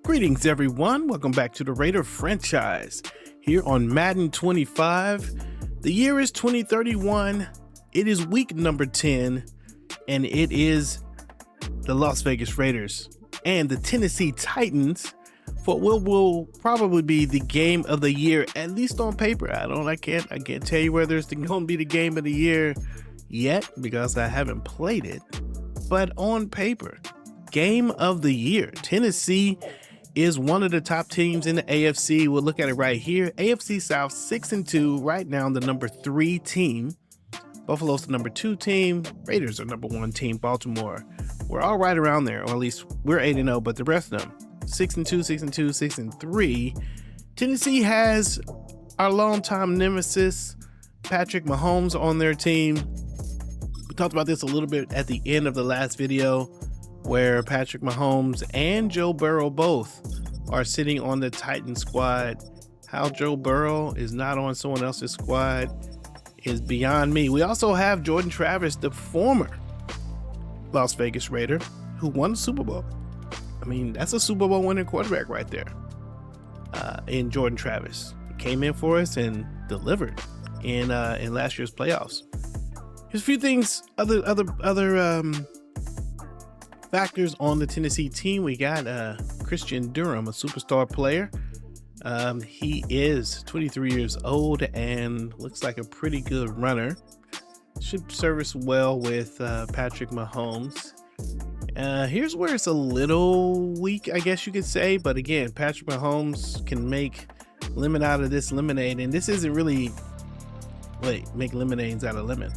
Greetings, everyone. Welcome back to the Raider franchise here on Madden 25. The year is 2031. It is week number 10, and it is the Las Vegas Raiders and the Tennessee Titans for what will probably be the game of the year, at least on paper. I can't tell you whether it's going to be the game of the year yet because I haven't played it, but on paper, game of the year. Tennessee is one of the top teams in the AFC. We'll look at it right here. AFC South 6-2, right now the number 3 team. Buffalo's the number 2 team. Raiders are number 1 team. Baltimore, we're all right around there, or at least we're 8-0, but the rest of them 6-2, 6-2, 6-3. Tennessee has our longtime nemesis Patrick Mahomes on their team. We talked about this a little bit at the end of the last video, where Patrick Mahomes and Joe Burrow both are sitting on the Titan squad. How Joe Burrow is not on someone else's squad is beyond me. We also have Jordan Travis, the former Las Vegas Raider, who won the Super Bowl. I mean, that's a Super Bowl winning quarterback right there. In Jordan Travis, he came in for us and delivered in last year's playoffs. Here's a few things, other factors on the Tennessee team. We got Christian Durham, a superstar player. He is 23 years old and looks like a pretty good runner. Should service well with Patrick Mahomes. Here's where it's a little weak, I guess you could say. But again, Patrick Mahomes can make lemon out of this lemonade. And this isn't really, make lemonades out of lemon.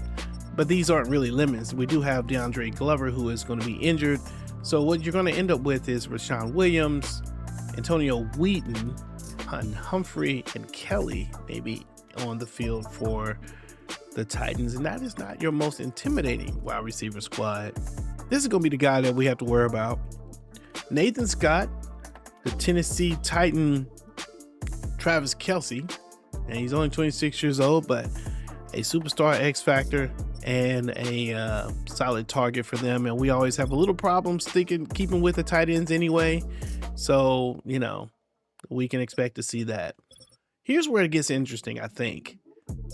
But these aren't really lemons. We do have DeAndre Glover, who is going to be injured. So what you're going to end up with is Rashawn Williams, Antonio Wheaton, Humphrey, and Kelly maybe on the field for the Titans. And that is not your most intimidating wide receiver squad. This is going to be the guy that we have to worry about. Nathan Scott, the Tennessee Titan, Travis Kelce, and he's only 26 years old, but a superstar X Factor and a solid target for them. And we always have a little problem keeping with the tight ends anyway. So, we can expect to see that. Here's where it gets interesting, I think.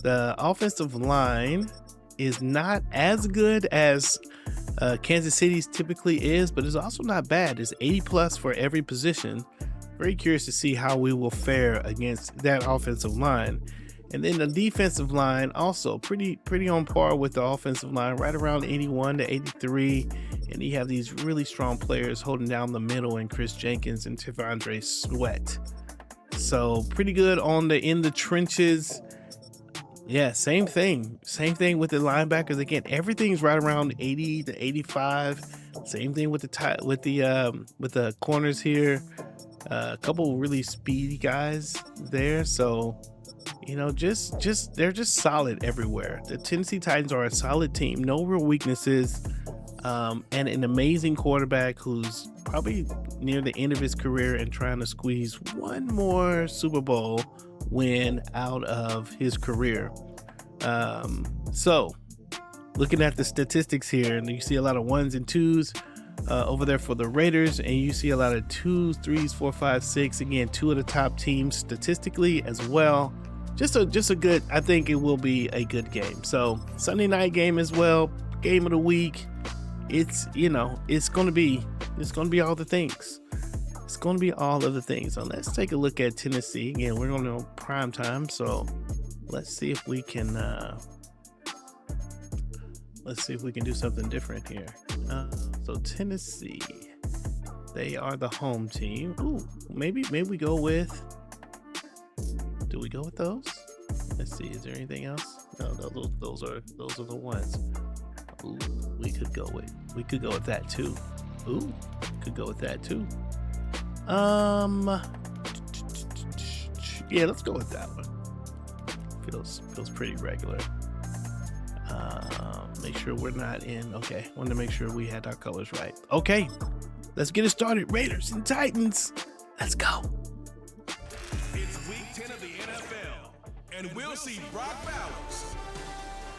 The offensive line is not as good as Kansas City's typically is, but it's also not bad. It's 80 plus for every position. Very curious to see how we will fare against that offensive line. And then the defensive line also pretty on par with the offensive line, right around 81 to 83. And you have these really strong players holding down the middle in Chris Jenkins and T'Vondre Sweat. So pretty good in the trenches. Yeah, same thing with the linebackers. Again, everything's right around 80 to 85. Same thing with the corners here. A couple really speedy guys there. So, they're just solid everywhere. The Tennessee Titans are a solid team, no real weaknesses, and an amazing quarterback who's probably near the end of his career and trying to squeeze one more Super Bowl win out of his career. So looking at the statistics here, and you see a lot of 1s and 2s over there for the Raiders, and you see a lot of 2s, 3s, 4, 5, 6. Again, 2 of the top teams statistically as well. Just a good, I think it will be a good game. So Sunday night game as well, game of the week. It's going to be all the things. It's going to be all of the things. So let's take a look at Tennessee. Again, we're going to Primetime. So let's see if we can do something different here. So Tennessee, they are the home team. Ooh, maybe we go with. Do we go with those? Let's see. Is there anything else? No, those are the ones. Ooh, we could go with that too. Ooh, could go with that too. Yeah, let's go with that one. Feels pretty regular. Make sure we're not in. Okay, wanted to make sure we had our colors right. Okay, let's get it started. Raiders and Titans. Let's go. It's week 10 of the NFL, and we'll see Brock Bowers.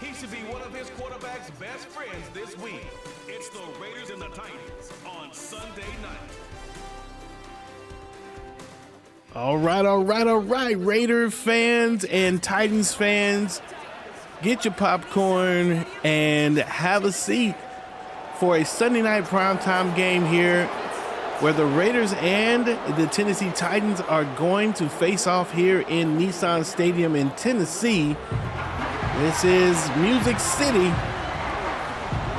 He should be one of his quarterback's best friends this week. It's the Raiders and the Titans on Sunday night. All right. Raider fans and Titans fans, get your popcorn and have a seat for a Sunday night primetime game here where the Raiders and the Tennessee Titans are going to face off here in Nissan Stadium in Tennessee. This is Music City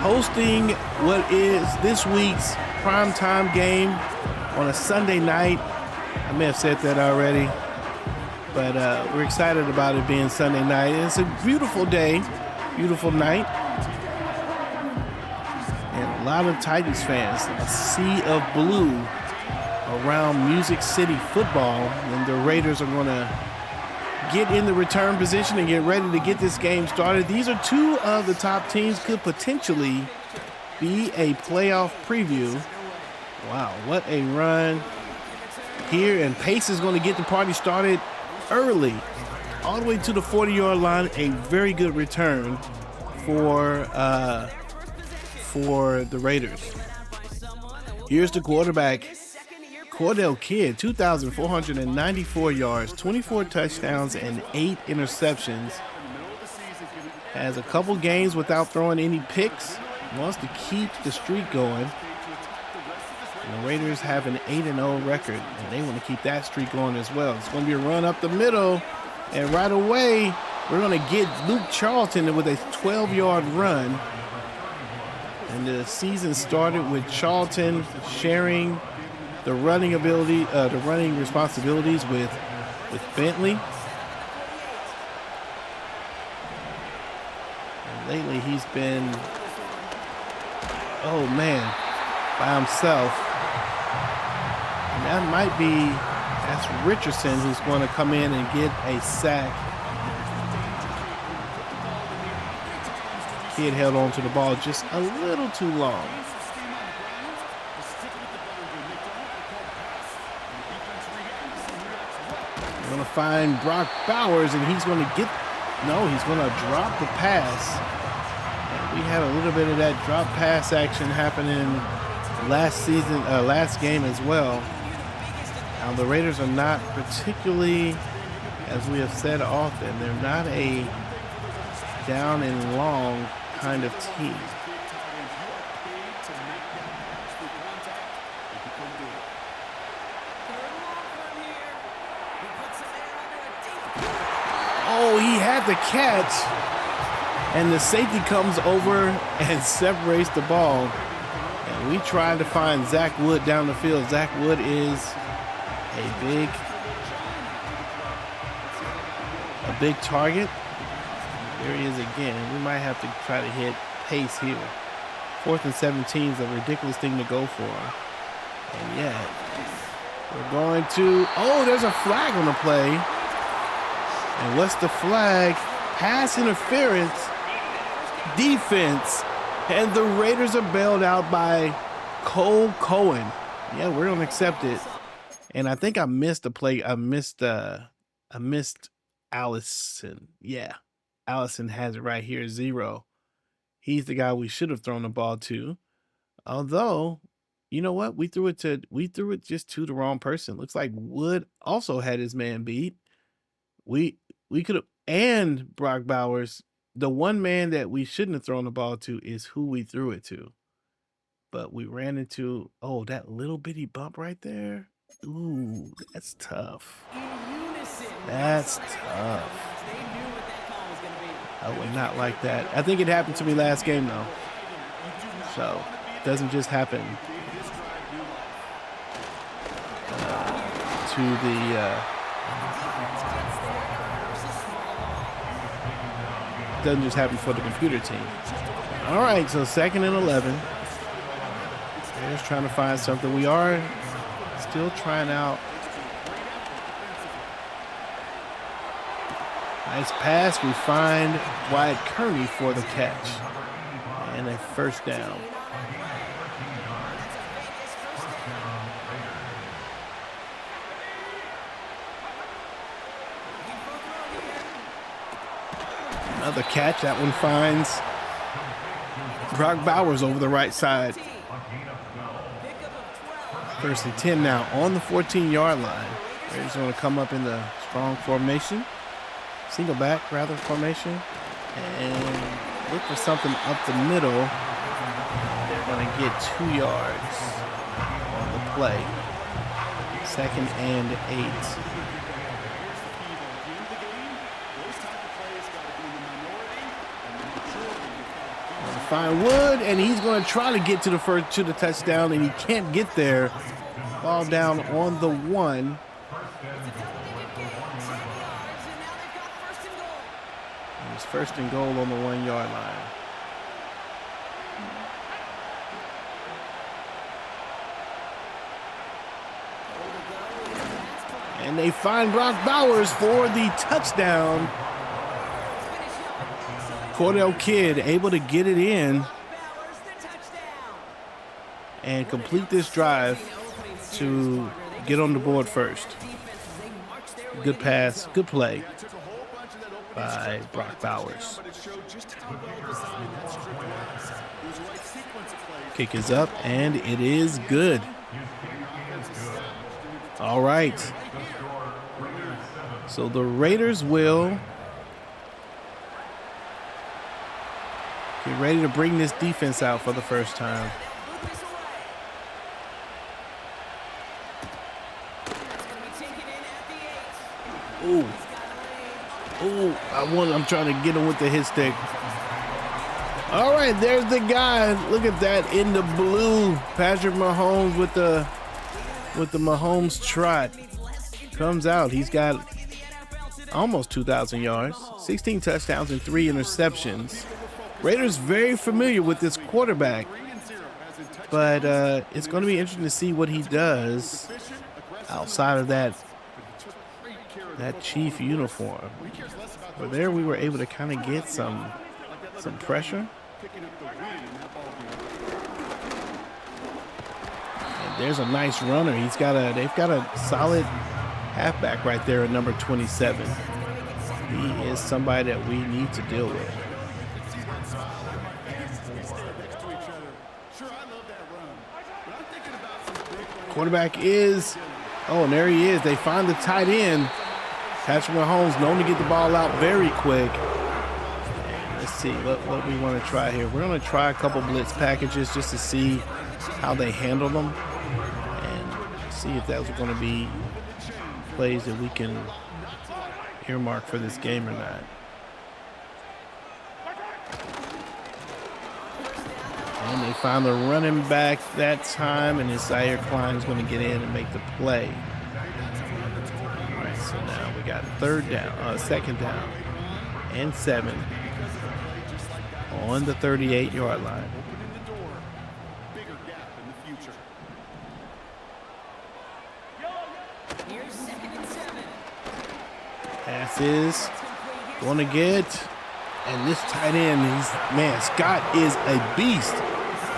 hosting what is this week's primetime game on a Sunday night. I may have said that already, but we're excited about it being Sunday night. It's a beautiful day, beautiful night, and a lot of Titans fans, a sea of blue around Music City football, and the Raiders are going to get in the return position and get ready to get this game started. These are two of the top teams, could potentially be a playoff preview. Wow, what a run here, and Pace is going to get the party started early, all the way to the 40-yard line. A very good return for the Raiders. Here's the quarterback, Cordell Kidd, 2,494 yards, 24 touchdowns, and 8 interceptions. Has a couple games without throwing any picks. Wants to keep the streak going. And the Raiders have an 8-0 record, and they want to keep that streak going as well. It's going to be a run up the middle, and right away, we're going to get Luke Charlton with a 12-yard run. And the season started with Charlton sharing the running responsibilities with Bentley. And lately, he's been, by himself. And that might be, that's Richardson who's going to come in and get a sack. Kidd held on to the ball just a little too long. We're going to find Brock Bowers, and he's going to he's going to drop the pass. And we had a little bit of that drop pass action happening last game as well. Now, the Raiders are not particularly, as we have said often, they're not a down and long kind of team. Oh, he had the catch, and the safety comes over and separates the ball. And we tried to find Zach Wood down the field. Zach Wood is a big target. There he is again. We might have to try to hit Pace here. 4th and 17 is a ridiculous thing to go for. And yet, we're going to, there's a flag on the play. And what's the flag? Pass interference, defense, and the Raiders are bailed out by Cole Cohen. Yeah, we're going to accept it. And I think I missed a play. I missed Allison. Yeah, Allison has it right here, 0. He's the guy we should have thrown the ball to. Although, you know what? We threw it just to the wrong person. Looks like Wood also had his man beat. We could have, and Brock Bowers, the one man that we shouldn't have thrown the ball to is who we threw it to. But we ran into, that little bitty bump right there. Ooh, that's tough. That's tough. I would not like that. I think it happened to me last game, though. So, it doesn't just happen to the... doesn't just happen for the computer team. All right, so 2nd and 11. Just trying to find something. We are still trying out. Nice pass. We find Wyatt Kearney for the catch. And a first down. Another catch. That one finds Brock Bowers over the right side. 1st and 10 now on the 14-yard line. Raiders going to come up in the strong formation, single back rather formation, and look for something up the middle. They're going to get 2 yards on the play. 2nd and 8. Find Wood, and he's going to try to get to the touchdown, and he can't get there. Ball down on the 1. And it's 1st and goal on the 1-yard line. And they find Brock Bowers for the touchdown. Cordell Kidd able to get it in and complete this drive to get on the board first. Good pass, good play by Brock Bowers. Kick is up, and it is good. All right. So the Raiders will get ready to bring this defense out for the first time. Ooh. Ooh, I'm trying to get him with the hit stick. All right, there's the guy. Look at that in the blue. Patrick Mahomes with the Mahomes trot. Comes out. He's got almost 2,000 yards, 16 touchdowns, and 3 interceptions. Raiders very familiar with this quarterback, but it's going to be interesting to see what he does outside of that Chief uniform. But there we were able to kind of get some pressure. And there's a nice runner. They've got a solid halfback right there at number 27. He is somebody that we need to deal with. Quarterback is, and there he is. They find the tight end. Patrick Mahomes known to get the ball out very quick. And let's see what we want to try here. We're going to try a couple blitz packages just to see how they handle them and see if those are going to be plays that we can earmark for this game or not. And they find the running back that time, and Zaire Klein is going to get in and make the play. All right, so now we got 2nd down and 7 on the 38-yard line. Pass is going to get, and this tight end, Scott is a beast.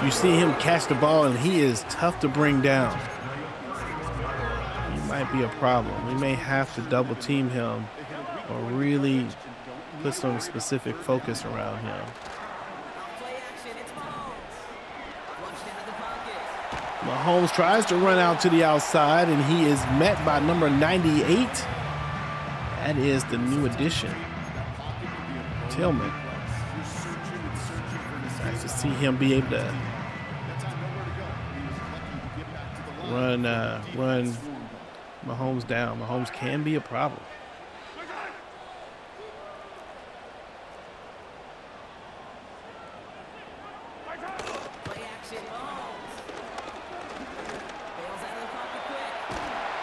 You see him catch the ball, and he is tough to bring down. He might be a problem. We may have to double team him or really put some specific focus around him. Mahomes tries to run out to the outside, and he is met by number 98. That is the new addition, Tillman. Nice to see him be able to run Mahomes down. Mahomes can be a problem.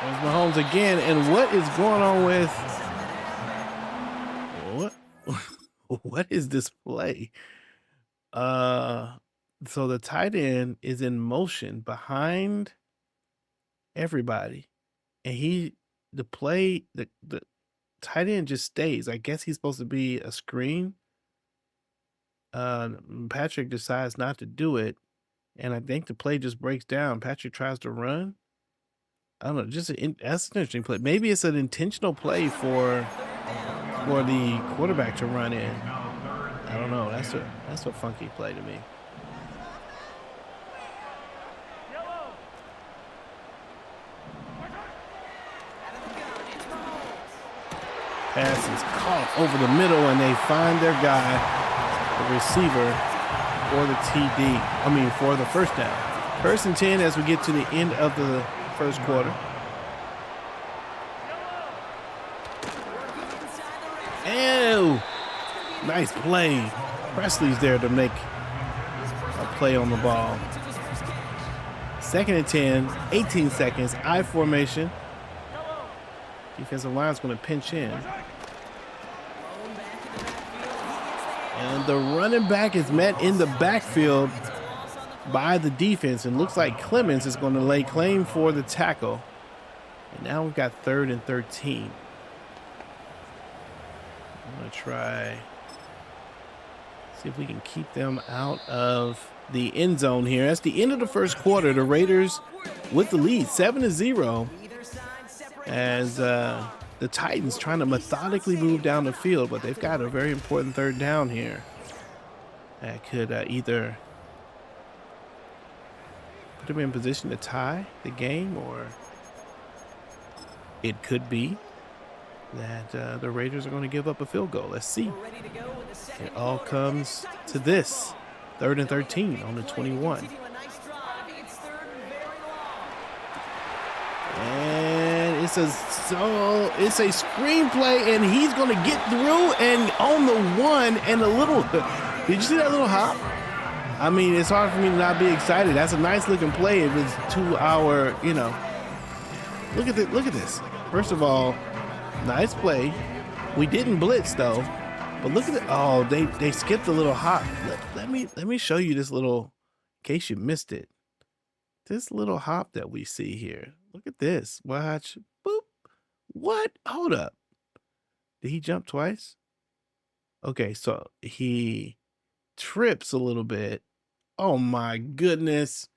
There's Mahomes again, and what is going on with what is this play? So the tight end is in motion behind everybody, and the tight end just stays. I guess he's supposed to be a screen. Patrick decides not to do it, and I think the play just breaks down. Patrick tries to run. I don't know, that's an interesting play. Maybe it's an intentional play for the quarterback to run in. I don't know. That's a funky play to me. Pass is caught over the middle, and they find their guy, the receiver, for the TD. For the first down. 1st and 10 as we get to the end of the first quarter. Ew! Nice play. Presley's there to make a play on the ball. 2nd and 10, 18 seconds, I formation. Defensive line's going to pinch in. And the running back is met in the backfield by the defense. And looks like Clemens is going to lay claim for the tackle. And now we've got 3rd and 13. I'm going to try, see if we can keep them out of the end zone here. That's the end of the first quarter. The Raiders with the lead, 7-0. As the Titans trying to methodically move down the field, but they've got a very important 3rd down here that could either put them in position to tie the game, or it could be that the Raiders are going to give up a field goal. Let's see. It all comes to this. 3rd and 13 on the 21. And it's a screenplay, and he's going to get through and on the 1 and a little. Did you see that little hop? It's hard for me to not be excited. That's a nice looking play. It was 2 hour, Look at this. First of all, nice play. We didn't blitz though, but look at it. Oh, they skipped a little hop. Let me show you this little, in case you missed it. This little hop that we see here. Look at this. Watch. Boop. What? Hold up. Did he jump twice? Okay, so he trips a little bit. Oh my goodness.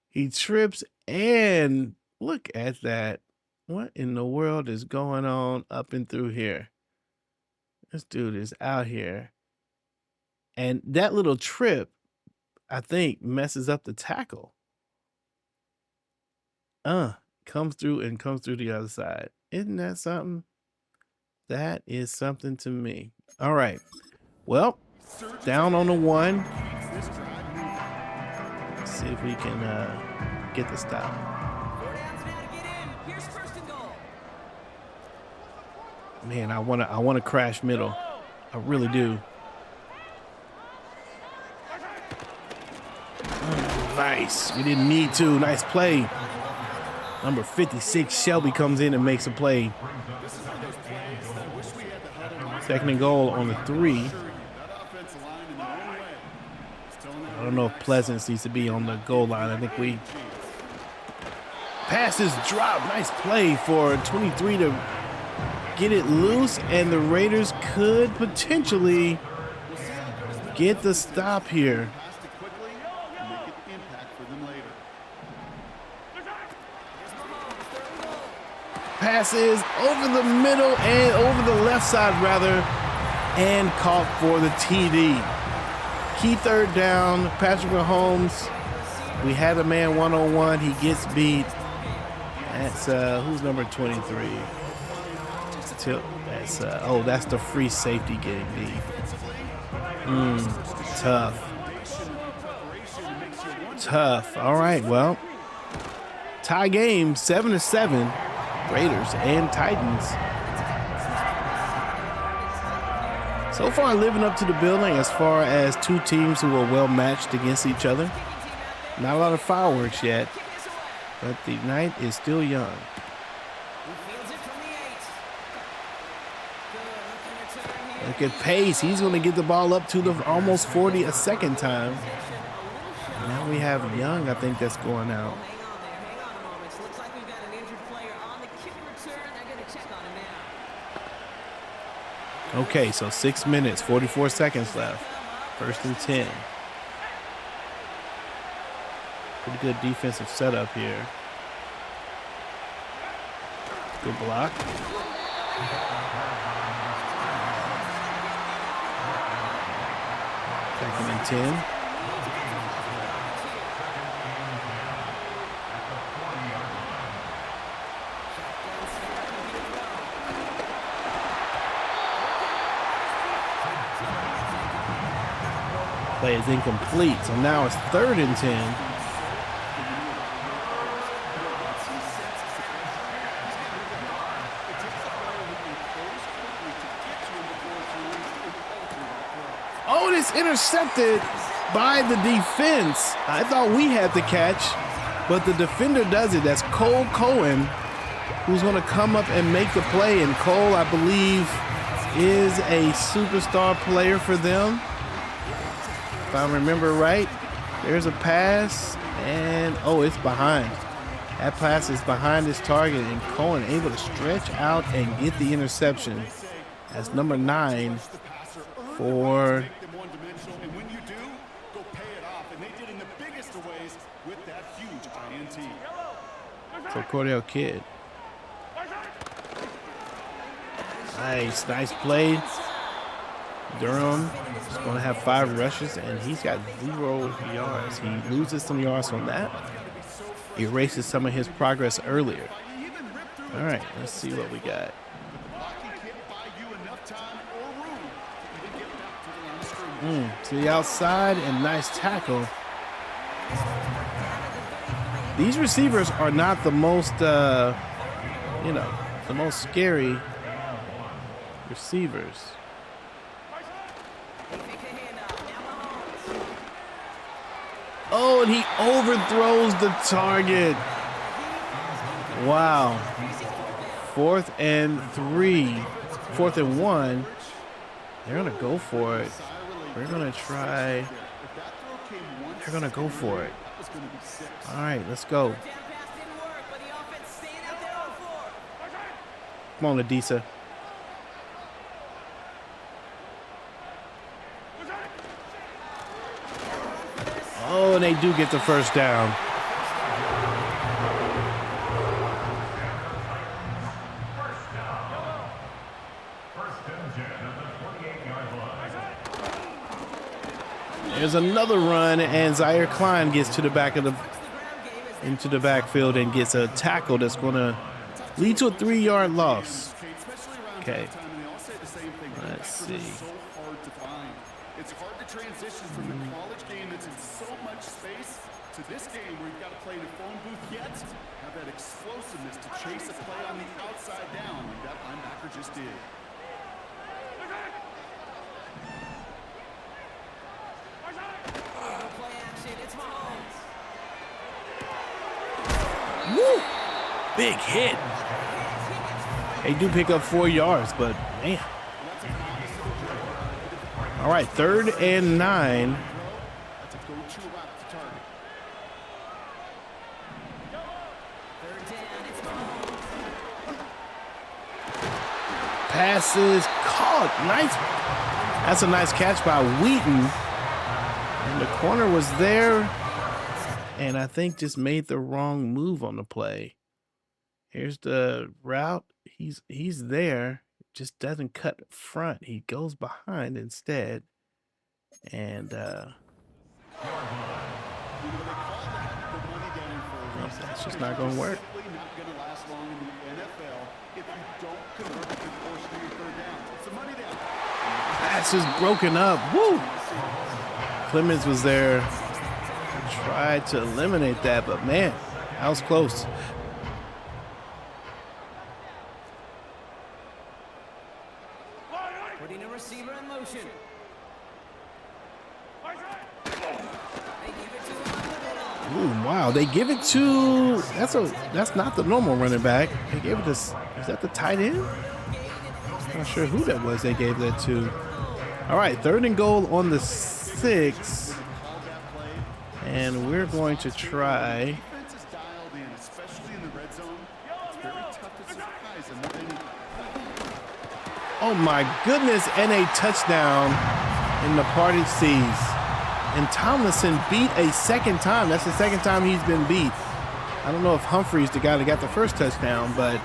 He trips, and look at that. What in the world is going on up and through here? This dude is out here. And that little trip, I think, messes up the tackle. Comes through the other side. Isn't that something? That is something to me. All right. Well, down on the 1. Let's see if we can get the stop. Man, I wanna crash middle. I really do. Nice. We didn't need to. Nice play. Number 56, Shelby, comes in and makes a play. 2nd and goal on the 3. I don't know if Pleasance needs to be on the goal line. I think we passes drop. Nice play for 23 to get it loose, and the Raiders could potentially get the stop here. Passes over the middle and over the left side, rather, and caught for the TD. Key 3rd down. Patrick Mahomes. We had a man 1-on-1. He gets beat. That's who's number 23? That's that's the free safety getting beat. Tough. All right. Well, tie game, 7-7. Raiders and Titans. So far, living up to the billing as far as two teams who are well matched against each other. Not a lot of fireworks yet, but the night is still young. Look at Pace. He's going to get the ball up to the almost 40 a second time. Now we have Young, I think, that's going out. Okay, so 6 minutes, 44 seconds left. 1st and 10. Pretty good defensive setup here. Good block. Second and 10. play is incomplete. So now it's 3rd and 10. Oh, it's intercepted by the defense. I thought we had the catch, but the defender does it. That's Cole Cohen, who's going to come up and make the play. And Cole, I believe, is a superstar player for them. If I remember right, there's a pass, and oh, it's behind. That pass is behind his target, and Cohen able to stretch out and get the interception. That's number 9 for... for Cordell Kidd. Nice play. Durham is going to have 5 rushes, and he's got 0 yards. He loses some yards from that. He erases some of his progress earlier. All right, let's see what we got. To the outside, and nice tackle. These receivers are not the most, the most scary receivers. Oh, and he overthrows the target. Wow. 4th and 3, 4th and 1. They're going to go for it. We're going to try. They're going to go for it. All right, let's go. Come on, Adisa. Oh, and they do get the first down. There's another run, and Zaire Klein gets to the back of into the backfield and gets a tackle that's going to lead to a 3-yard loss. Okay. Let's see. It's hard to transition from the college game that's in so much space to this game where you've got to play in a phone booth yet have that explosiveness to chase a play on the outside down like that linebacker just did. Woo! Big hit. They do pick up 4 yards, but man. All right, 3rd and 9. Passes caught. Nice. That's a nice catch by Wheaton. And the corner was there, and I think just made the wrong move on the play. Here's the route. He's there. Just doesn't cut front. He goes behind instead. And that's just not going to work. Pass is broken up. Woo! Clemens was there. Tried to eliminate that, but man, that was close. Putting a receiver in motion. Ooh, wow, they give it to that's not the normal running back. They gave it to, is that the tight end? I'm not sure who that was they gave that to. All right, 3rd and goal on the 6. And we're going to try. Oh my goodness, and a touchdown in the party seas. And Tomlinson beat a second time. That's the second time he's been beat. I don't know if Humphrey's the guy that got the first touchdown, but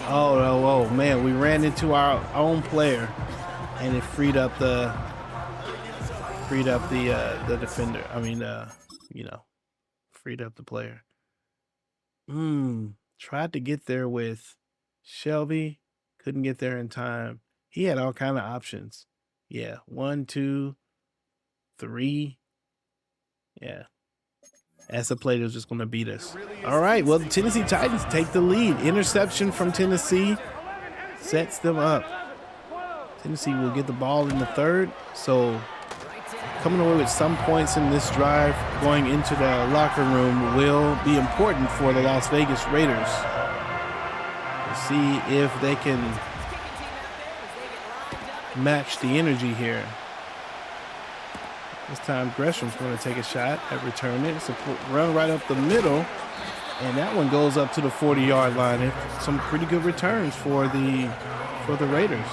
oh man, we ran into our own player, and it freed up the defender. I mean, freed up the player. Tried to get there with Shelby, couldn't get there in time. He had all kind of options. Yeah, 1, 2, 3. Yeah. That's a play that's just going to beat us. All right, well, the Tennessee Titans take the lead. Interception from Tennessee sets them up. Tennessee will get the ball in the third, so coming away with some points in this drive going into the locker room will be important for the Las Vegas Raiders to see if they can match the energy here. This time Gresham's going to take a shot at returning. It's a run right up the middle, and that one goes up to the 40-yard line. It's some pretty good returns for the Raiders.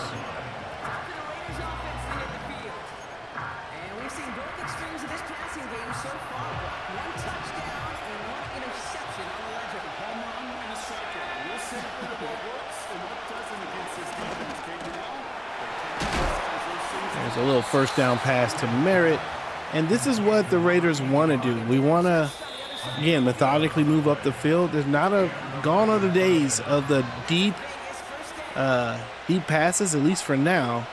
There's a little first down pass to Merritt. And this is what the Raiders want to do. We want to, again, methodically move up the field. There's not gone are the days of the deep passes, at least for now.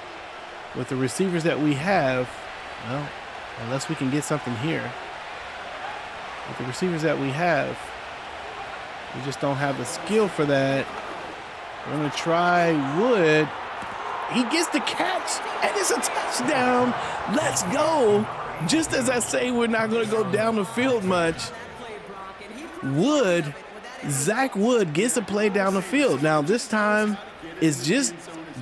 With the receivers that we have, well, unless we can get something here. With the receivers that we have, we just don't have the skill for that. We're going to try Wood. He gets the catch, and it's a touchdown. Let's go. Just as I say, we're not going to go down the field much. Zach Wood gets a play down the field. Now, this time, it's just,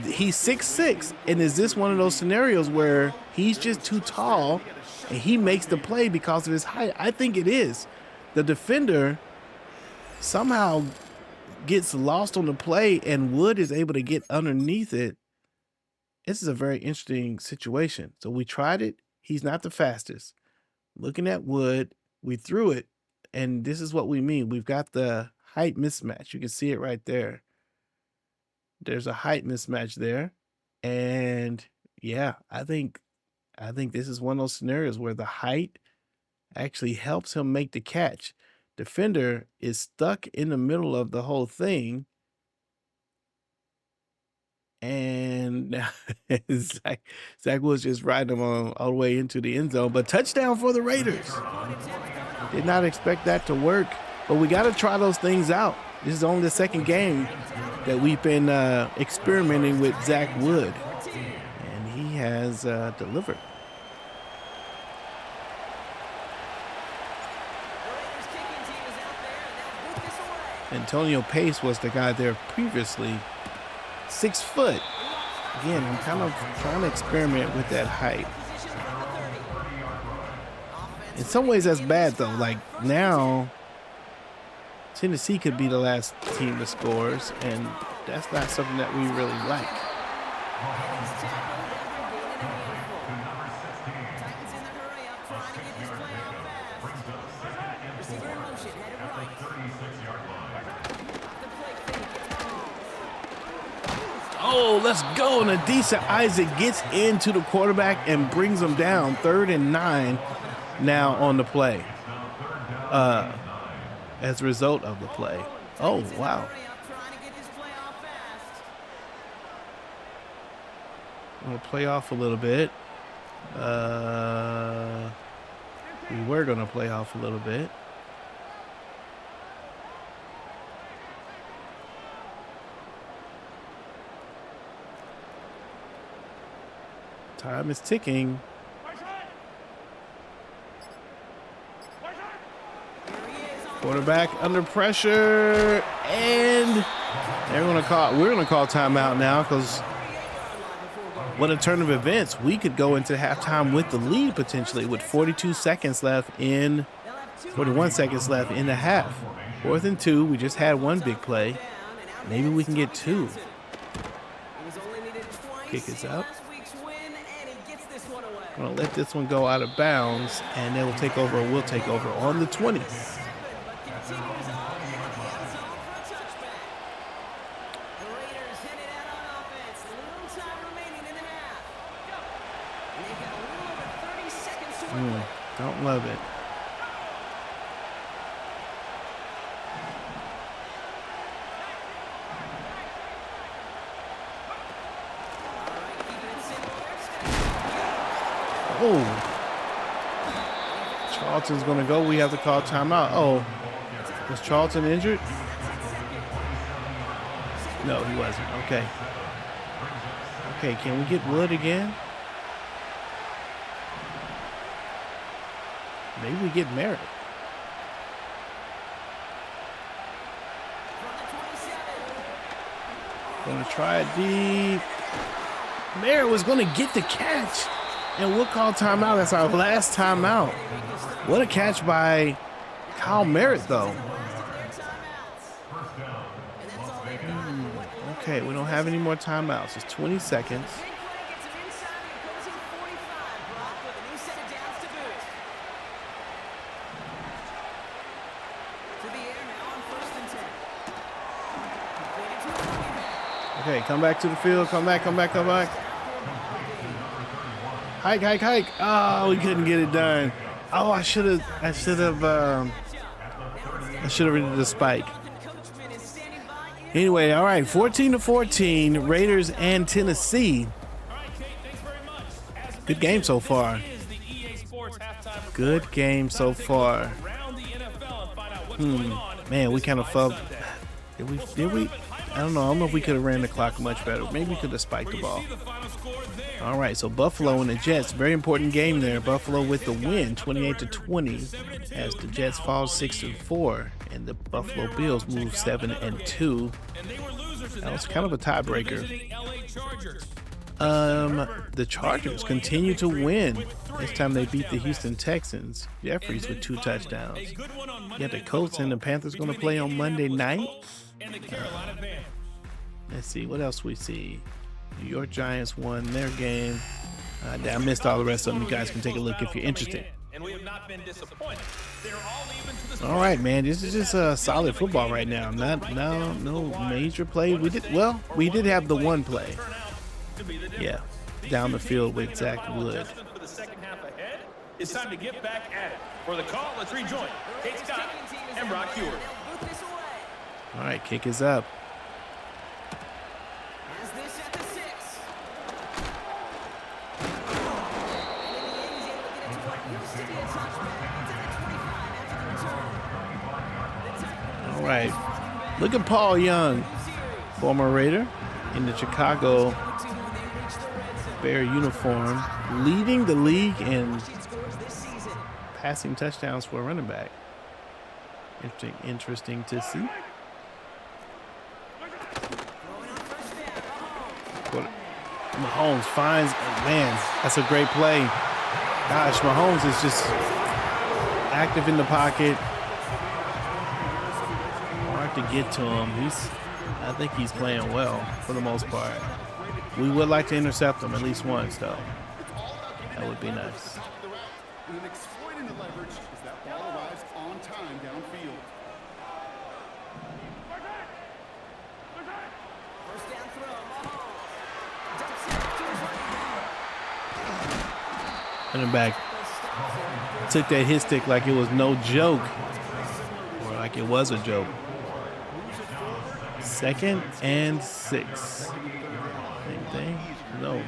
he's 6'6", and is this one of those scenarios where he's just too tall, and he makes the play because of his height? I think it is. The defender somehow gets lost on the play, and Wood is able to get underneath it. This is a very interesting situation. So we tried it. He's not the fastest. Looking at Wood, we threw it, and this is what we mean. We've got the height mismatch. You can see it right there. There's a height mismatch there. And yeah, I think this is one of those scenarios where the height actually helps him make the catch. Defender is stuck in the middle of the whole thing. And Zach was just riding him all the way into the end zone. But touchdown for the Raiders. Did not expect that to work. But we got to try those things out. This is only the second game that we've been experimenting with Zach Wood. And he has delivered. Antonio Pace was the guy there previously. 6 foot. Again, I'm kind of trying to experiment with that height. In some ways, that's bad, though. Like, now, Tennessee could be the last team that scores, and that's not something that we really like. Oh, let's go. And Adisa Isaac gets into the quarterback and brings him down. 3rd and 9 now on the play. As a result of the play. Oh, wow. I'm going to play off a little bit. We were going to play off a little bit. Time is ticking. Quarterback under pressure, and we're gonna call timeout now, because what a turn of events. We could go into halftime with the lead potentially with 41 seconds left in the half. 4th and 2. We just had one big play. Maybe we can get 2. Kick is up. I'm going to let this one go out of bounds, and they will take over, or we'll take over on the 20. Don't love it. Oh. Charlton's going to go. We have to call timeout. Oh. Was Charlton injured? No, he wasn't. Okay. Okay, can we get Wood again? Maybe we get Merritt. Gonna try it deep. Merritt was gonna get the catch. And we'll call timeout. That's our last timeout. What a catch by Kyle Merritt, though. Okay, we don't have any more timeouts. It's 20 seconds. Okay, come back to the field. Come back. Hike. Oh, we couldn't get it done. Oh, I should have read the spike. Anyway, all right, 14-14, Raiders and Tennessee. Good game so far. Good game so far. Man, we kind of felt. Did we? I don't know. I don't know if we could have ran the clock much better. Maybe we could have spiked the ball. All right, so Buffalo and the Jets. Very important game there. Buffalo with the win, 28-20, as the Jets fall 6-4, and the Buffalo Bills move 7-2. That was kind of a tiebreaker. The Chargers continue to win. This time they beat the Houston Texans. Jeffries with 2 touchdowns. Yeah, the Colts and the Panthers going to play on Monday night. Let's see what else we see. New York Giants won their game. I missed all the rest of them. You guys can take a look if you're interested. All right, man. This is just solid football right now. No major play. We did have the one play. Yeah, down the field with Zach Wood. It's time to get back at it. For the call, let's rejoin Kate Scott and Brock Hewer. All right, kick is up. All right, look at Paul Young, former Raider, in the Chicago Bear uniform, leading the league in passing touchdowns for a running back. Interesting to see. Mahomes finds, man, that's a great play. Gosh, Mahomes is just active in the pocket. Hard to get to him. I think he's playing well for the most part. We would like to intercept him at least once, though. That would be nice. And exploiting the leverage as that ball arrives on time downfield. First down throw, Running back took that hit stick like it was no joke, or like it was a joke. 2nd and 6. Same thing? No.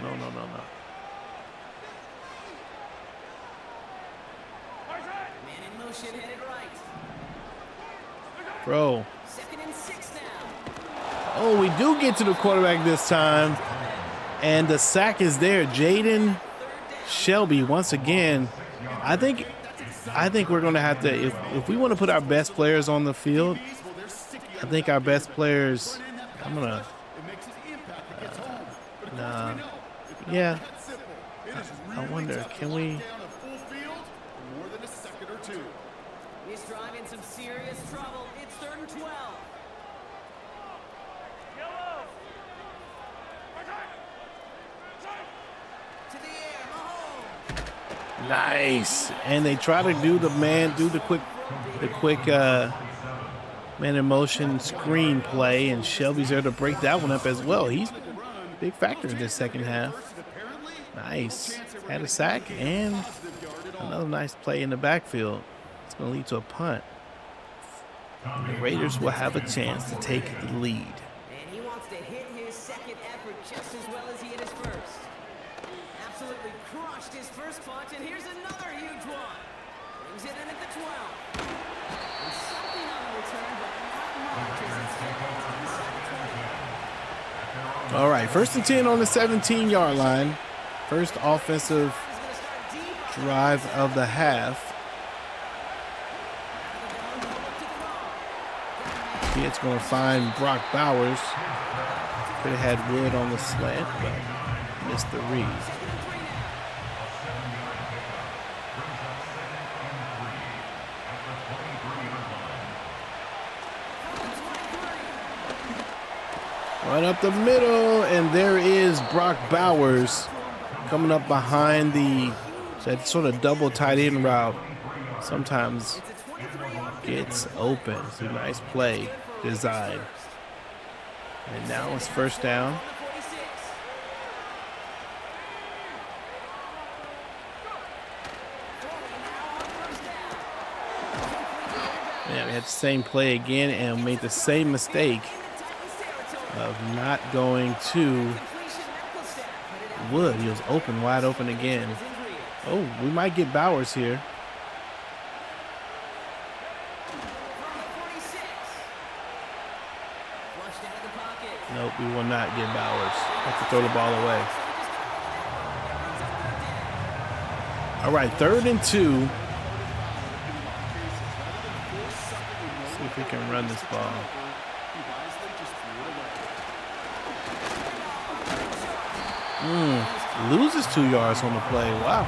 Bro. 2nd and 6 now. Oh, we do get to the quarterback this time. And the sack is there. Jaden Shelby once again. I think we're going to have to, if we want to put our best players on the field, I think our best players, I'm going to, yeah. I wonder, can we? He's driving some serious trouble. It's 3rd and 12. To the air, Mahomes. Nice. And they try to do the quick man in motion screen play, and Shelby's there to break that one up as well. He's a big factor in this second half. Nice. Had a sack and another nice play in the backfield. It's going to lead to a punt. The Raiders will have a chance to take the lead. And he wants to hit his second effort just as well as he hit his first. Absolutely crushed botched his first punch, and here's another huge one. Brings it in at the 12. And something on the return, but not much as it's hit inside the 20. All right, 1st and 10 on the 17-yard line. First offensive drive of the half. It's going to find Brock Bowers. Could have had Wood on the slant, but missed the read. Right up the middle, and there is Brock Bowers coming up behind that sort of double tight end route. Sometimes gets open. It's a nice play design. And now it's 1st down. Yeah, we had the same play again and made the same mistake of not going to Wood. He was open, wide open again. Oh, we might get Bowers here. Nope, we will not get Bowers. Have to throw the ball away. All right, 3rd and 2. See if we can run this ball. Loses 2 yards on the play. Wow.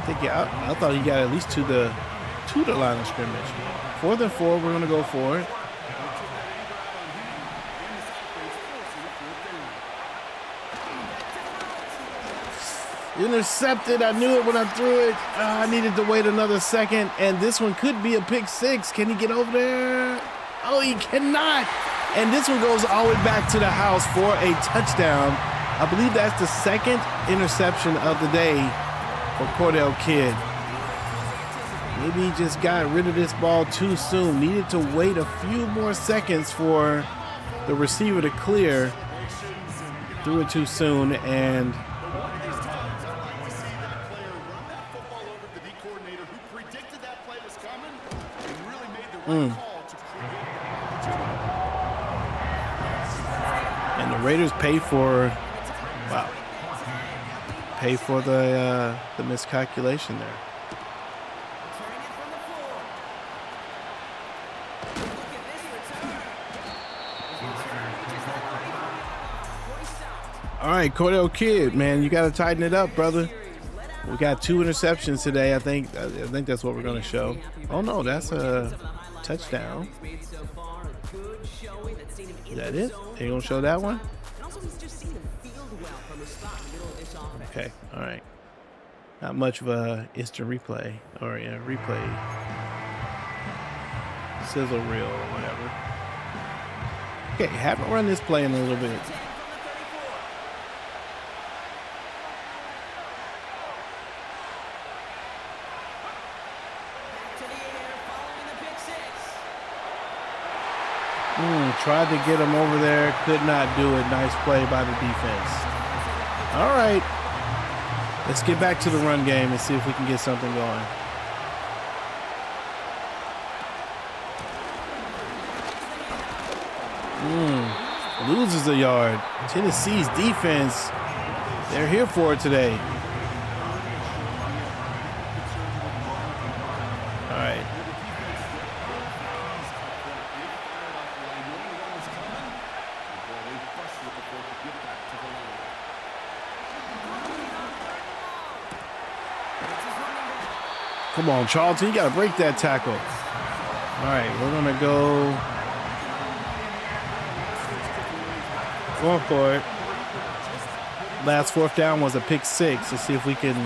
I thought he got at least to the line of scrimmage. 4th and 4, we're going to go for it. Intercepted. I knew it when I threw it. I needed to wait another second, and this one could be a pick 6. Can he get over there? Oh, he cannot. And this one goes all the way back to the house for a touchdown. I believe that's the 2nd interception of the day for Cordell Kidd. Maybe he just got rid of this ball too soon. Needed to wait a few more seconds for the receiver to clear. Threw it too soon, and and the Raiders pay for the miscalculation there. All right, Cordell Kidd, man, you got to tighten it up, brother. We got 2 interceptions today. I think that's what we're going to show. Oh no, that's a touchdown. Is that it? Are you going to show that one? Okay, all right. Not much of a instant replay or replay sizzle reel or whatever. Okay, haven't run this play in a little bit. Tried to get him over there, could not do it. Nice play by the defense. All right, let's get back to the run game and see if we can get something going. Loses a yard. Tennessee's defense, they're here for it today. All right. Come on, Charlton, you got to break that tackle. All right, we're going to go for it. Last 4th down was a pick 6. Let's see if we can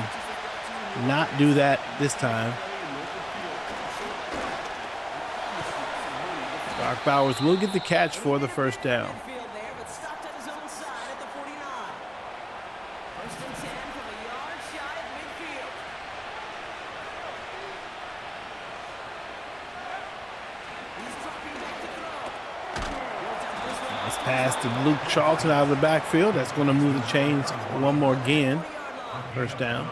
not do that this time. Brock Bowers will get the catch for the 1st down. Pass to Luke Charlton out of the backfield. That's going to move the chains one more again. First down.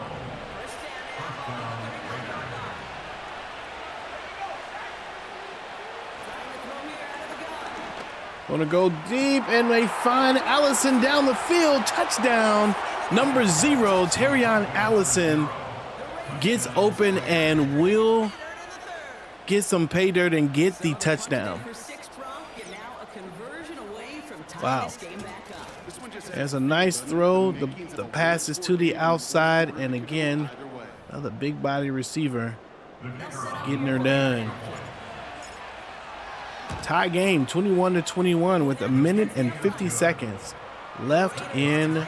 Gonna go deep, and they find Allison down the field. Touchdown. Number 0, Terrion Allison gets open and will get some pay dirt and get the touchdown. Wow. There's a nice throw. The pass is to the outside, and again, another big body receiver getting her done. Tie game, 21-21 with 1 minute and 50 seconds left in the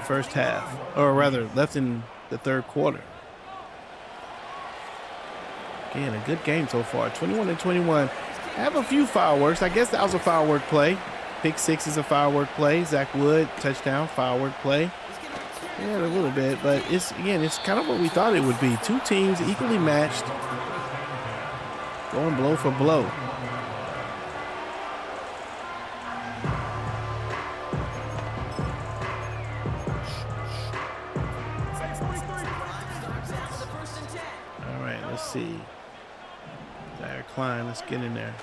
first half, or rather left in the third quarter. Again, a good game so far, 21-21. I have a few fireworks. I guess that was a firework play. Pick 6 is a firework play. Zach Wood, touchdown, firework play. Yeah, a little bit, but it's kind of what we thought it would be. Two teams equally matched, going blow for blow. All right, let's see. Zaire Klein, let's get in there.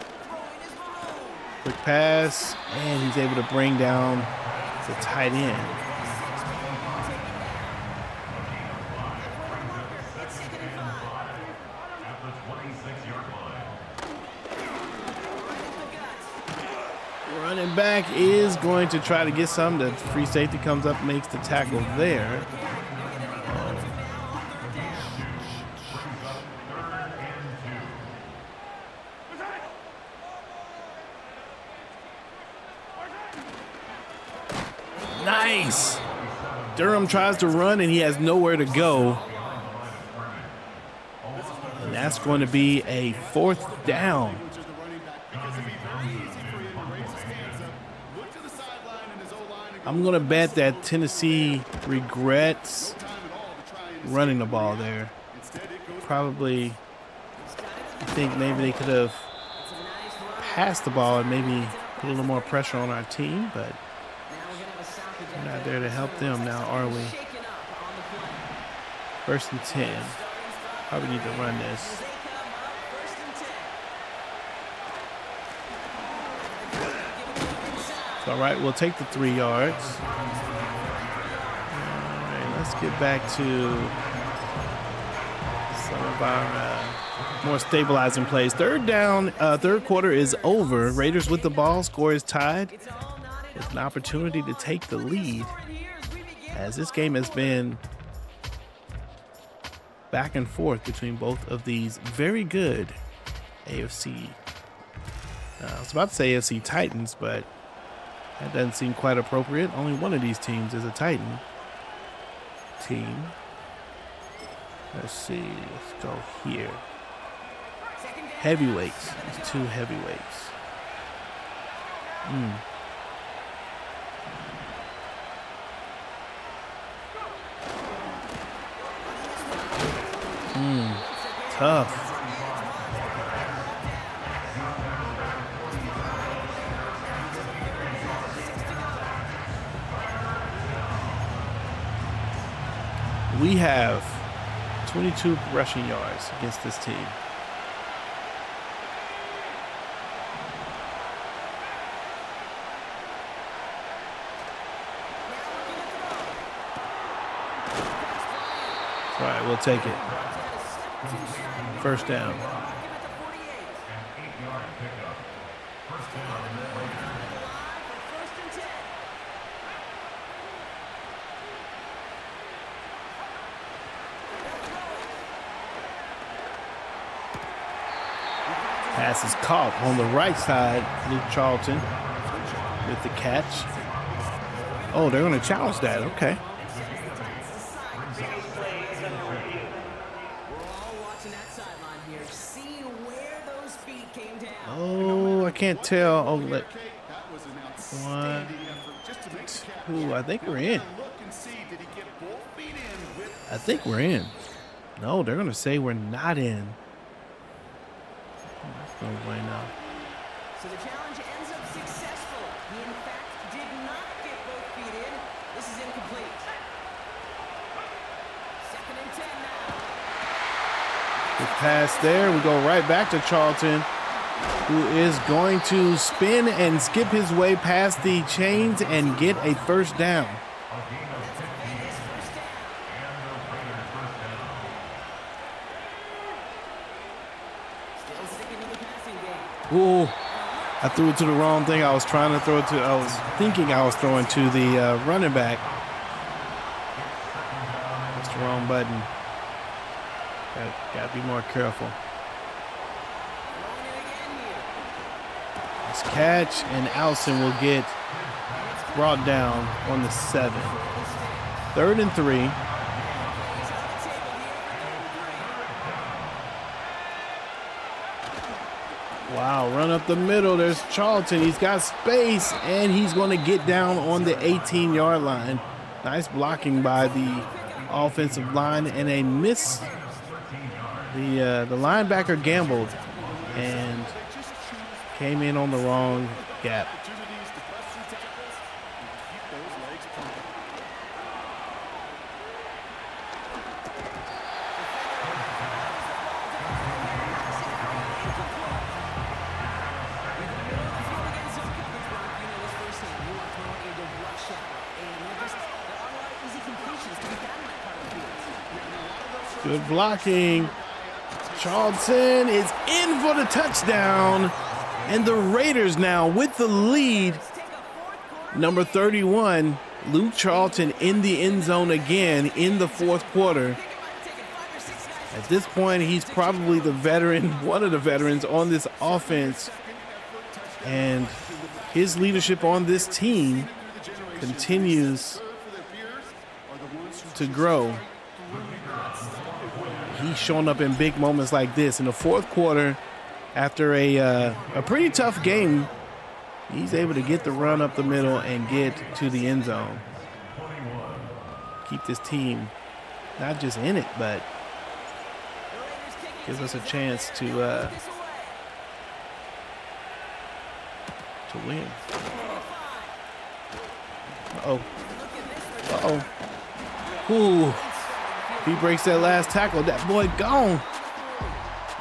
Quick pass, and he's able to bring down the tight end. Running back is going to try to get some. The free safety comes up, makes the tackle there. Nice. Durham tries to run, and he has nowhere to go. And that's going to be a 4th down. I'm going to bet that Tennessee regrets running the ball there. Probably, I think maybe they could have passed the ball and maybe put a little more pressure on our team, but we're not there to help them now, are we? 1st and 10. Probably need to run this. It's all right, we'll take the 3 yards. All right, let's get back to some of our more stabilizing plays. Third down, third quarter is over. Raiders with the ball, score is tied. With an opportunity to take the lead, as this game has been back and forth between both of these very good AFC. I was about to say AFC Titans, but that doesn't seem quite appropriate. Only one of these teams is a Titan team. Let's see. Let's go here. Heavyweights. It's 2 heavyweights. Tough. We have 22 rushing yards against this team. All right, we'll take it. 1st down. Pass is caught on the right side. Luke Charlton with the catch. Oh, they're going to challenge that. Okay. Oh, I can't tell. Oh, look. 1, 2. I think we're in. I think we're in. No, they're going to say we're not in. No way now. So the challenge ends up successful. He, in fact, did not get both feet in. This is incomplete. Good pass there. We go right back to Charlton, who is going to spin and skip his way past the chains and get a first down. Ooh, I threw it to the wrong thing. I was trying to throw it to, I was thinking I was throwing to the running back. That's the wrong button. Gotta be more careful. Nice catch, and Allison will get brought down on the 7. 3rd and 3. Wow, run up the middle. There's Charlton. He's got space, and he's going to get down on the 18-yard line. Nice blocking by the offensive line, and a miss. The linebacker gambled and came in on the wrong gap. Good blocking. Charlton is in for the touchdown, and the Raiders now with the lead. Number 31, Luke Charlton in the end zone again in the 4th quarter. At this point, he's probably the veteran, one of the veterans on this offense, and his leadership on this team continues to grow. He's shown up in big moments like this. In the 4th quarter, after a pretty tough game, he's able to get the run up the middle and get to the end zone. Keep this team not just in it, but gives us a chance to win. Uh-oh. Uh-oh. Ooh. He breaks that last tackle. That boy gone.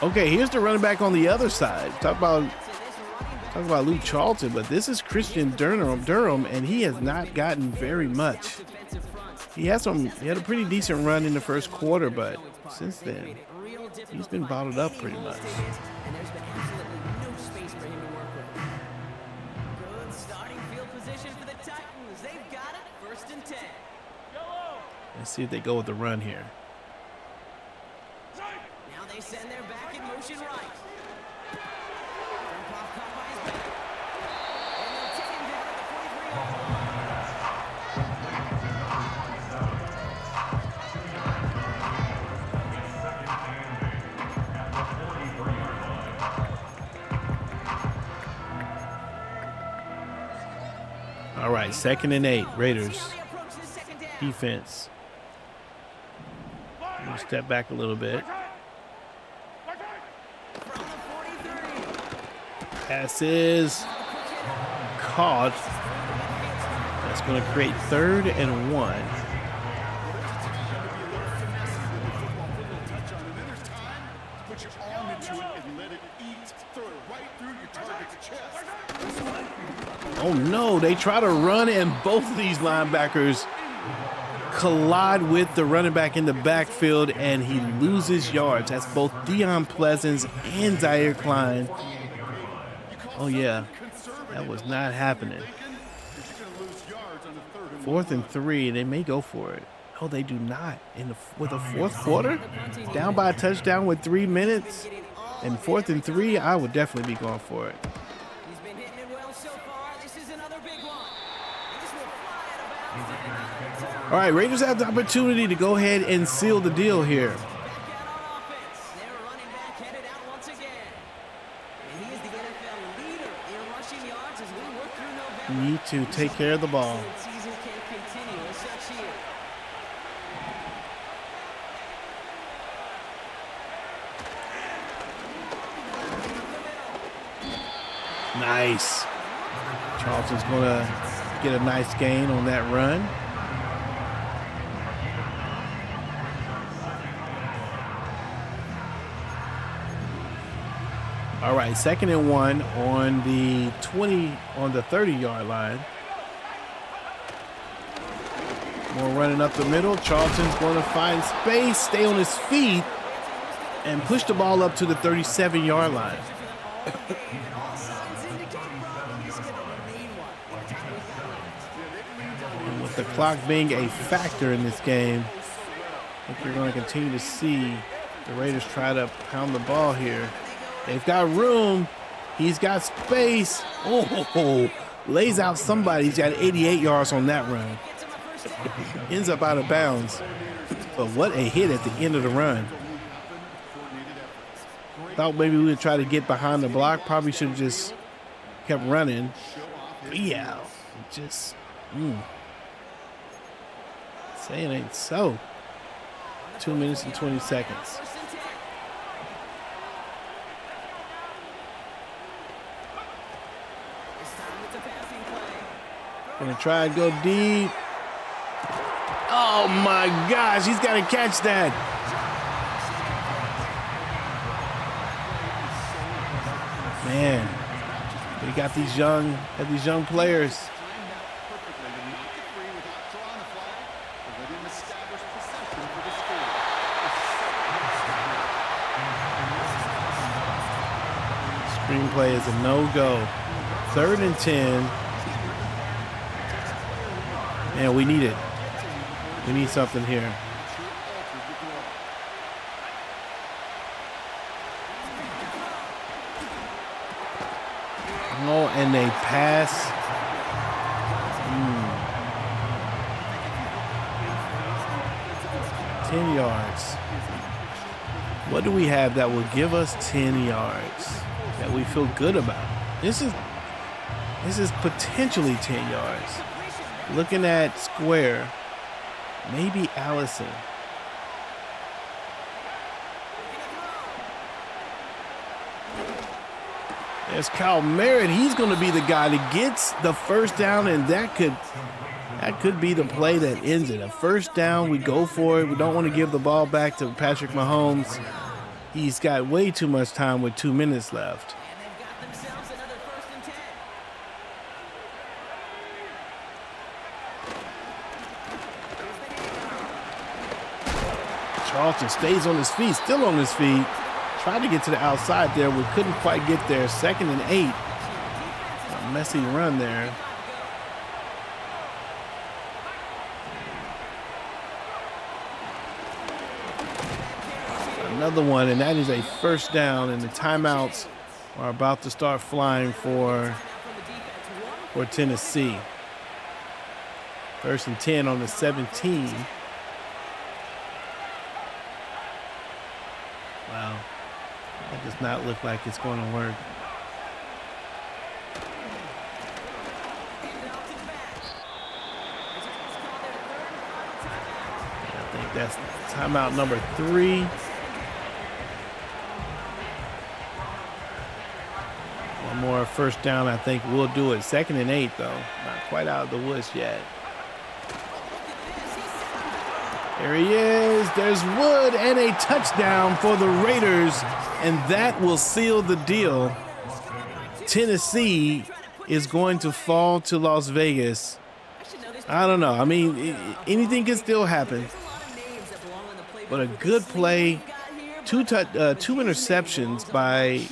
Okay, here's the running back on the other side. Talk about Luke Charlton, but this is Christian Durham, and he has not gotten very much. He had a pretty decent run in the 1st quarter, but since then, he's been bottled up pretty much. Let's see if they go with the run here. Now they send their back in motion right. All right, 2nd and 8, Raiders defense. We'll step back a little bit. Pass is caught. That's going to create 3rd and 1. Oh no, they try to run, and both of these linebackers collide with the running back in the backfield, and he loses yards. That's both Deion Pleasance and Zaire Klein. Oh yeah, that was not happening. 4th and 3, they may go for it. Oh, they do not. With the 4th quarter, down by a touchdown with 3 minutes, and 4th and 3, I would definitely be going for it. He's been hitting it well so far. This is another big one. This will fly out of bounds. All right, Raiders have the opportunity to go ahead and seal the deal here. Back out on offense. Their running back headed out once again. And he is the NFL leader in rushing yards as we work through November. Need to take care of the ball. Season can continue as such here. Nice. Charlton's going to get a nice gain on that run. All right, 2nd and 1 on the 30-yard line. More running up the middle. Charlton's going to find space, stay on his feet, and push the ball up to the 37-yard line. And with the clock being a factor in this game, I think you're going to continue to see the Raiders try to pound the ball here. They've got room. He's got space. Oh, lays out somebody. He's got 88 yards on that run. Ends up out of bounds. But what a hit at the end of the run. Thought maybe we would try to get behind the block. Probably should have just kept running. But yeah, just say it ain't so. 2 minutes and 20 seconds. Gonna try and go deep. Oh my gosh, he's got to catch that. Man, we got these young players. Screenplay is a no-go. 3rd and 10. Man, we need it. We need something here. Oh, and they pass. 10 yards. What do we have that will give us 10 yards that we feel good about? This is potentially 10 yards. Looking at square, maybe Allison. There's Kyle Merritt. He's going to be the guy that gets the first down, and that could be the play that ends it. A first down, we go for it. We don't want to give the ball back to Patrick Mahomes. He's got way too much time with 2 minutes left. Charlton stays on his feet, still on his feet. Tried to get to the outside there. We couldn't quite get there. 2nd and 8. A messy run there. Another one, and that is a first down, and the timeouts are about to start flying for Tennessee. 1st and 10 on the 17. Wow. That does not look like it's going to work. I think that's timeout number 3. One more first down, I think we'll do it. 2nd and 8, though. Not quite out of the woods yet. There he is. There's Wood, and a touchdown for the Raiders, and that will seal the deal. Tennessee is going to fall to Las Vegas. I don't know. I mean, anything can still happen. But a good play. Two interceptions by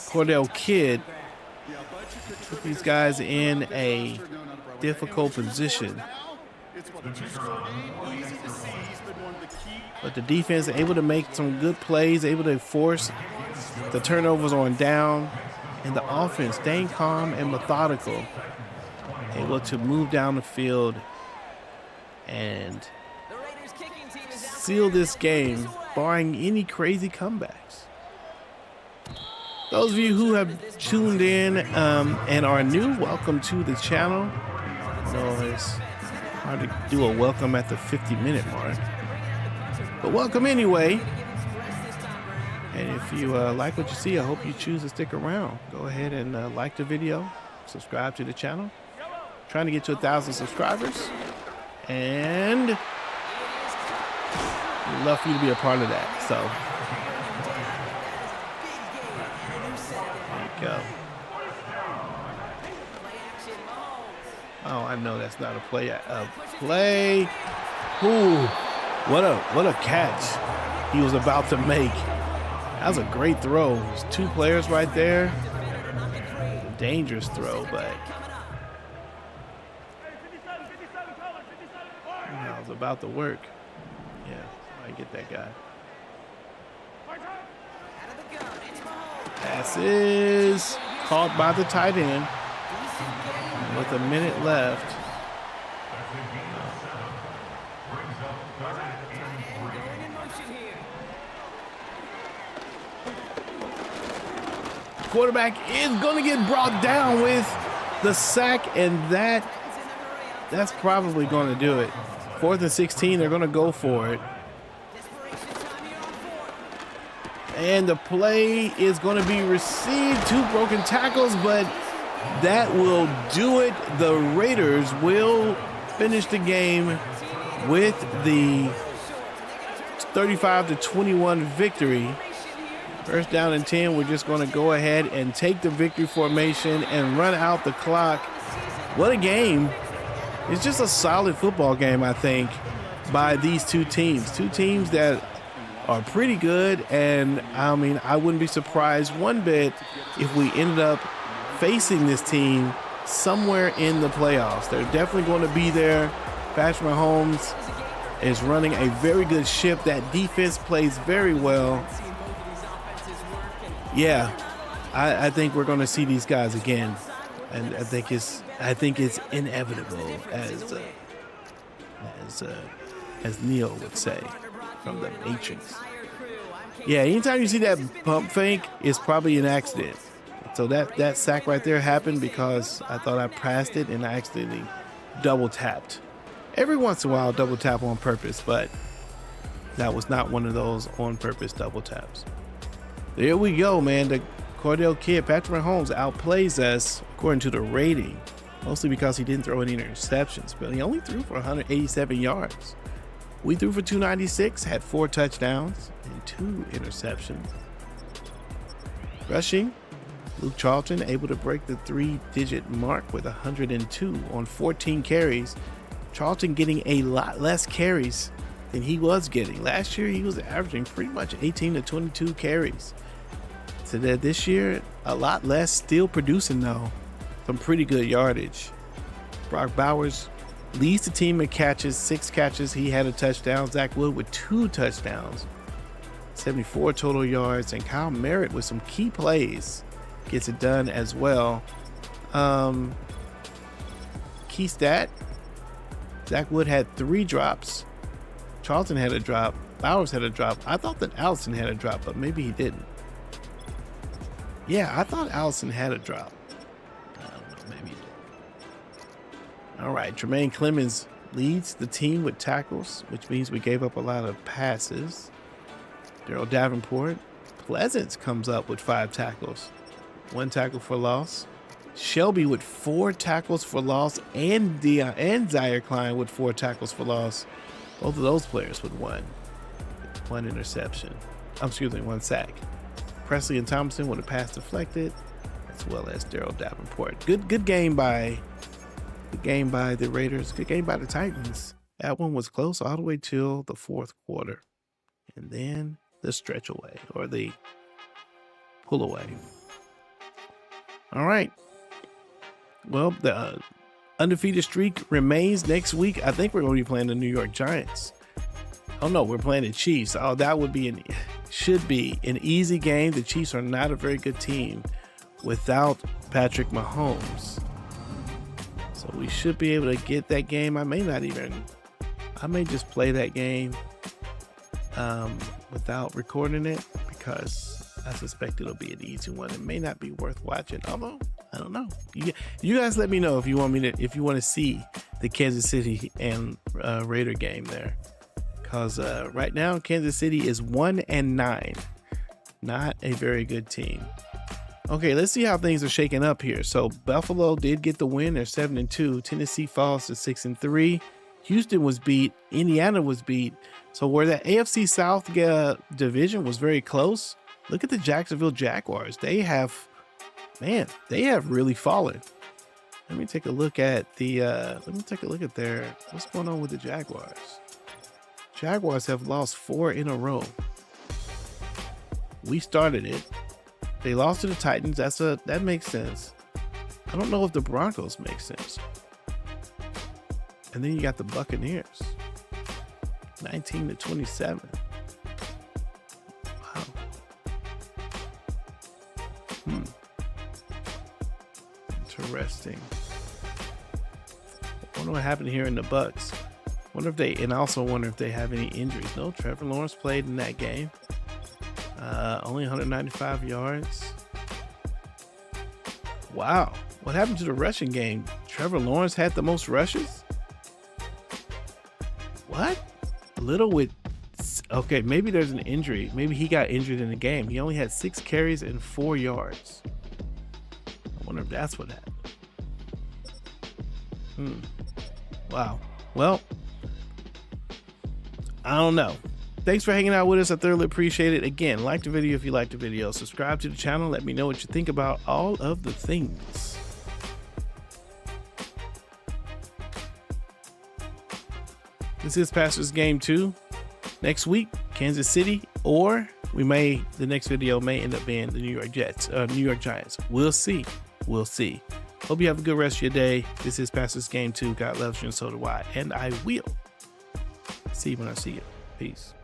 Cordell Kidd. Put these guys in a difficult position. But the defense able to make some good plays, able to force the turnovers on down, and the offense staying calm and methodical, able to move down the field and seal this game, barring any crazy comebacks. Those of you who have tuned in and are new, welcome to the channel. It's hard to do a welcome at the 50-minute mark, but welcome anyway. And if you like what you see, I hope you choose to stick around. Go ahead and like the video, subscribe to the channel. Trying to get to 1,000 subscribers, and we'd love for you to be a part of that. So you go. Oh, I know that's not a play. Play. Ooh, what a catch he was about to make. That was a great throw. There's two players right there. A dangerous throw, but that was about to work. Yeah, I get that guy. Pass is caught by the tight end with a minute left. Quarterback is going to get brought down with the sack, and that's probably going to do it. 4th and 16, they're going to go for it. And the play is going to be received. 2 broken tackles, but that will do it. The Raiders will finish the game with the 35-21 victory. 1st down and 10, we're just going to go ahead and take the victory formation and run out the clock. What a game. It's just a solid football game, I think, by these two teams. Two teams that are pretty good, and I mean, I wouldn't be surprised one bit if we ended up facing this team somewhere in the playoffs. They're definitely going to be there. Patrick Mahomes is running a very good ship. That defense plays very well. Yeah, I think we're going to see these guys again, and I think it's inevitable, as Neil would say from the Matrix. Yeah, anytime you see that pump fake, it's probably an accident. So that sack right there happened because I thought I passed it and I accidentally double tapped. Every once in a while, I'll double tap on purpose, but that was not one of those on purpose double taps. There we go, man. The Cordell kid, Patrick Mahomes, outplays us according to the rating, mostly because he didn't throw any interceptions, but he only threw for 187 yards. We threw for 296, had 4 touchdowns and 2 interceptions. Rushing, Luke Charlton able to break the 3-digit mark with 102 on 14 carries. Charlton getting a lot less carries than he was getting. Last year, he was averaging pretty much 18 to 22 carries. So that this year, a lot less, still producing though. Some pretty good yardage. Brock Bowers leads the team in catches, 6 catches. He had a touchdown. Zach Wood with 2 touchdowns, 74 total yards. And Kyle Merritt with some key plays gets it done as well. Key stat, Zach Wood had 3 drops. Charlton had a drop. Bowers had a drop. I thought that Allison had a drop, but maybe he didn't. Yeah, I thought Allison had a drop. I don't know, maybe he didn't. All right, Tremaine Clemens leads the team with tackles, which means we gave up a lot of passes. Darrell Davenport. Pleasance comes up with 5 tackles. 1 tackle for loss. Shelby with 4 tackles for loss, and Zaire Klein with 4 tackles for loss. Both of those players with 1 interception. Excuse me, 1 sack. Presley and Thompson with a pass deflected, as well as Darrell Davenport. Good game by the Raiders. Good game by the Titans. That one was close all the way till the 4th quarter, and then the stretch away or the pull away. All right. Well, the undefeated streak remains. Next week, I think we're going to be playing the New York Giants. Oh no, we're playing the Chiefs. Oh, that would be should be an easy game. The Chiefs are not a very good team without Patrick Mahomes. So we should be able to get that game. I may just play that game without recording it, because I suspect it'll be an easy one. It may not be worth watching, although I don't know. You guys let me know if you want to see the Kansas City and Raider game there. Because right now, Kansas City is 1-9. Not a very good team. Okay, let's see how things are shaking up here. So Buffalo did get the win. They're 7-2. Tennessee falls to 6-3. Houston was beat. Indiana was beat. So where that AFC South division was very close, Look at the Jacksonville Jaguars. They have really fallen. Let me take a look at what's going on with the Jaguars. Jaguars have lost 4 in a row. We started it. They lost to the Titans. That makes sense. I don't know if the Broncos make sense. And then you got the Buccaneers. 19-27. Wow. Interesting. I wonder what happened here in the Bucs. I also wonder if they have any injuries. No, Trevor Lawrence played in that game. Only 195 yards. Wow. What happened to the rushing game? Trevor Lawrence had the most rushes? What? Okay, maybe there's an injury. Maybe he got injured in the game. He only had 6 carries and 4 yards. I wonder if that's what happened. Wow. Well, I don't know. Thanks for hanging out with us. I thoroughly appreciate it. Again, like the video if you liked the video. Subscribe to the channel. Let me know what you think about all of the things. This is Pastor's Game 2. Next week, Kansas City, or the next video may end up being the New York Giants. We'll see. Hope you have a good rest of your day. This is Pastor's Game 2. God loves you and so do I. And I will see you when I see you. Peace.